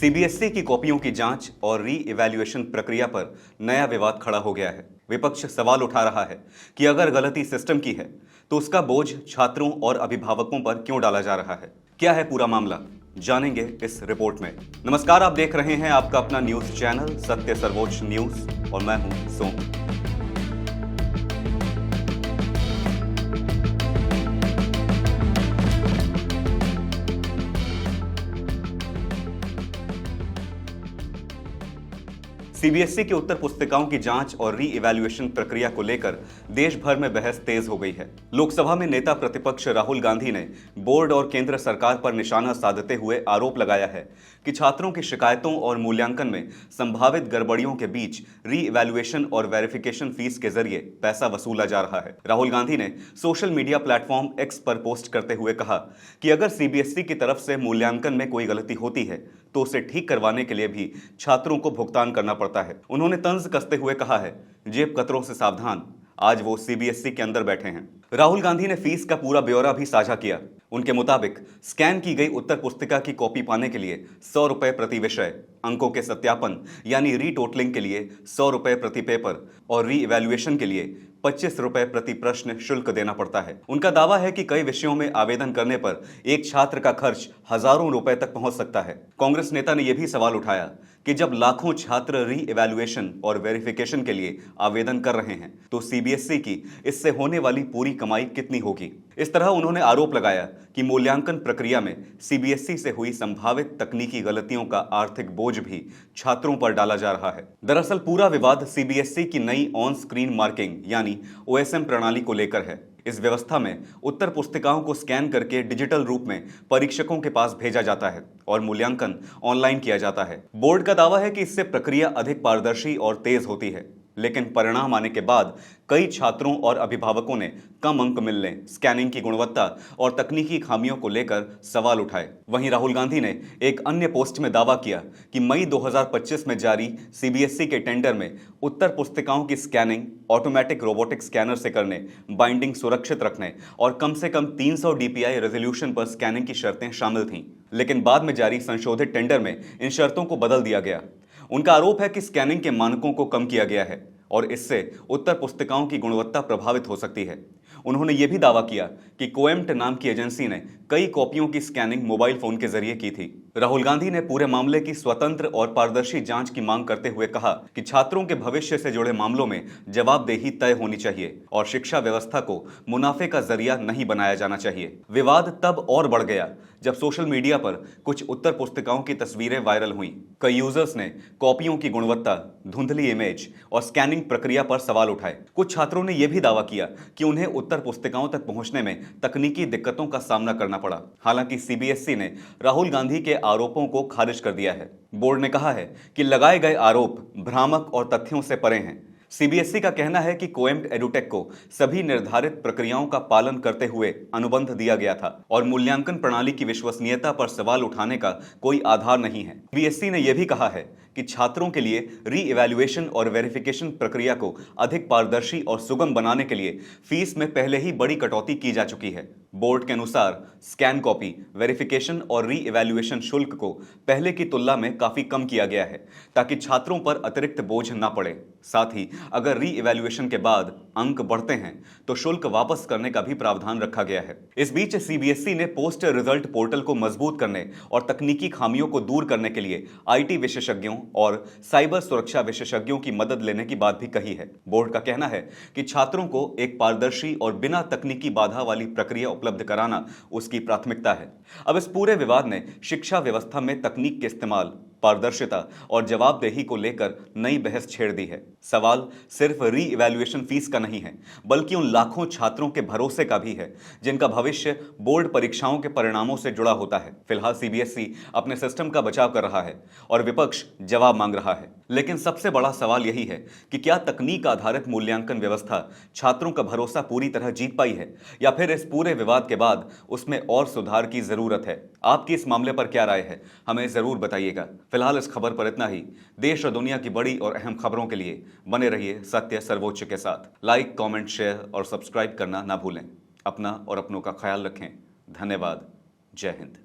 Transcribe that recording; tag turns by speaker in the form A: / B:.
A: CBSE की कॉपियों की जांच और री इवैल्यूएशन प्रक्रिया पर नया विवाद खड़ा हो गया है। विपक्ष सवाल उठा रहा है कि अगर गलती सिस्टम की है तो उसका बोझ छात्रों और अभिभावकों पर क्यों डाला जा रहा है। क्या है पूरा मामला, जानेंगे इस रिपोर्ट में। नमस्कार, आप देख रहे हैं आपका अपना न्यूज चैनल सत्य सर्वोच्च न्यूज और मैं हूं सोम। सीबीएसई की उत्तर पुस्तिकाओं की जांच और री इवैल्यूएशन प्रक्रिया को लेकर देश भर में बहस तेज हो गई है। लोकसभा में नेता प्रतिपक्ष राहुल गांधी ने बोर्ड और केंद्र सरकार पर निशाना साधते हुए आरोप लगाया है कि छात्रों की शिकायतों और मूल्यांकन में संभावित गड़बड़ियों के बीच री इवैल्यूएशन और वेरिफिकेशन फीस के जरिए पैसा वसूला जा रहा है। राहुल गांधी ने सोशल मीडिया प्लेटफॉर्म एक्स पर पोस्ट करते हुए कहा कि अगर सीबीएसई की तरफ से मूल्यांकन में कोई गलती होती है तो उसे ठीक करवाने के लिए भी छात्रों को भुगतान करना पड़ता है। उन्होंने तंज कसते हुए कहा है, जेब कतरों से सावधान, आज वो सीबीएसई के अंदर बैठे हैं। राहुल गांधी ने फीस का पूरा ब्यौरा भी साझा किया। उनके मुताबिक स्कैन की गई उत्तर पुस्तिका की कॉपी पाने के लिए 100 रुपए प्रति विषय, अंकों के सत्यापन यानी रीटोटलिंग के लिए 100 रुपए प्रति पेपर और री इवैल्यूएशन के लिए 25 रुपए प्रति प्रश्न शुल्क देना पड़ता है। उनका दावा है कि कई विषयों में आवेदन करने पर एक छात्र का खर्च हजारों रुपए तक पहुंच सकता है। कांग्रेस नेता ने यह भी सवाल उठाया कि जब लाखों छात्र री इवैल्यूएशन और वेरिफिकेशन के लिए आवेदन कर रहे हैं तो सीबीएसई की इससे होने वाली पूरी कमाई कितनी होगी। इस तरह उन्होंने आरोप लगाया कि मूल्यांकन प्रक्रिया में सीबीएसई से हुई संभावित तकनीकी गलतियों का आर्थिक बोझ भी छात्रों पर डाला जा रहा है। दरअसल पूरा विवाद सीबीएसई की नई ऑन स्क्रीन मार्किंग यानी ओएसएम प्रणाली को लेकर है। इस व्यवस्था में उत्तर पुस्तिकाओं को स्कैन करके डिजिटल रूप में परीक्षकों के पास भेजा जाता है और मूल्यांकन ऑनलाइन किया जाता है। बोर्ड का दावा है कि इससे प्रक्रिया अधिक पारदर्शी और तेज होती है, लेकिन परिणाम आने के बाद कई छात्रों और अभिभावकों ने कम अंक मिलने, स्कैनिंग की गुणवत्ता और तकनीकी खामियों को लेकर सवाल उठाए। वहीं राहुल गांधी ने एक अन्य पोस्ट में दावा किया कि मई 2025 में जारी सीबीएसई के टेंडर में उत्तर पुस्तिकाओं की स्कैनिंग ऑटोमेटिक रोबोटिक स्कैनर से करने, बाइंडिंग सुरक्षित रखने और कम से कम 300 डीपीआई रेजोल्यूशन पर स्कैनिंग की शर्तें शामिल थीं। लेकिन बाद में जारी संशोधित टेंडर में इन शर्तों को बदल दिया गया। उनका आरोप है कि स्कैनिंग के मानकों को कम किया गया है और इससे उत्तर पुस्तिकाओं की गुणवत्ता प्रभावित हो सकती है। उन्होंने यह भी दावा किया कि कोएम्ट नाम की एजेंसी ने कई कॉपियों की स्कैनिंग मोबाइल फोन के जरिए की थी। राहुल गांधी ने पूरे मामले की स्वतंत्र और पारदर्शी जांच की मांग करते हुए कहा कि छात्रों के भविष्य से जुड़े मामलों में जवाबदेही तय होनी चाहिए और शिक्षा व्यवस्था को मुनाफे का जरिया नहीं बनाया जाना चाहिए। विवाद तब और बढ़ गया जब सोशल मीडिया पर कुछ उत्तर पुस्तिकाओं की तस्वीरें वायरल हुई। कई यूजर्स ने कॉपियों की गुणवत्ता, धुंधली इमेज और स्कैनिंग प्रक्रिया पर सवाल उठाए। कुछ छात्रों ने यह भी दावा किया कि उन्हें उत्तर पुस्तिकाओं तक पहुंचने में तकनीकी दिक्कतों का सामना करना पड़ा। हालांकि सीबीएसई ने राहुल गांधी के आरोपों को खारिज कर दिया है। बोर्ड ने कहा है कि लगाए गए आरोप भ्रामक और तथ्यों से परे हैं। सीबीएसई का कहना है कि कोएम्ट एडुटेक को सभी निर्धारित प्रक्रियाओं का पालन करते हुए अनुबंध दिया गया था और मूल्यांकन प्रणाली की विश्वसनीयता पर सवाल उठाने का कोई आधार नहीं है। सीबीएसई ने यह भी कहा है कि छात्रों के लिए री इवैल्यूएशन और वेरिफिकेशन प्रक्रिया को अधिक पारदर्शी और सुगम बनाने के लिए फीस में पहले ही बड़ी कटौती की जा चुकी है। बोर्ड के अनुसार स्कैन कॉपी, वेरिफिकेशन और री इवैल्यूएशन शुल्क को पहले की तुलना में काफी कम किया गया है ताकि छात्रों पर अतिरिक्त बोझ न पड़े। साथ ही अगर री इवैल्यूएशन के बाद अंक बढ़ते हैं तो शुल्क वापस करने का भी प्रावधान रखा गया है। इस बीच सीबीएसई ने पोस्ट रिजल्ट पोर्टल को मजबूत करने और तकनीकी खामियों को दूर करने के लिए आईटी विशेषज्ञों और साइबर सुरक्षा विशेषज्ञों की मदद लेने की बात भी कही है। बोर्ड का कहना है कि छात्रों को एक पारदर्शी और बिना तकनीकी बाधा वाली प्रक्रिया उपलब्ध कराना उसकी प्राथमिकता है। अब इस पूरे विवाद ने शिक्षा व्यवस्था में तकनीक के इस्तेमाल, पारदर्शिता और जवाबदेही को लेकर नई बहस छेड़ दी है। सवाल सिर्फ री इवैल्यूएशन फीस का नहीं है, बल्कि उन लाखों छात्रों के भरोसे का भी है जिनका भविष्य बोर्ड परीक्षाओं के परिणामों से जुड़ा होता है। फिलहाल सीबीएसई अपने सिस्टम का बचाव कर रहा है और विपक्ष जवाब मांग रहा है। लेकिन सबसे बड़ा सवाल यही है कि क्या तकनीक आधारित मूल्यांकन व्यवस्था छात्रों का भरोसा पूरी तरह जीत पाई है या फिर इस पूरे विवाद के बाद उसमें और सुधार की जरूरत है। आपकी इस मामले पर क्या राय है, हमें जरूर बताइएगा। फिलहाल इस खबर पर इतना ही। देश और दुनिया की बड़ी और अहम खबरों के लिए बने रहिए सत्य सर्वोच्च के साथ। लाइक, कमेंट, शेयर और सब्सक्राइब करना ना भूलें। अपना और अपनों का ख्याल रखें। धन्यवाद। जय हिंद।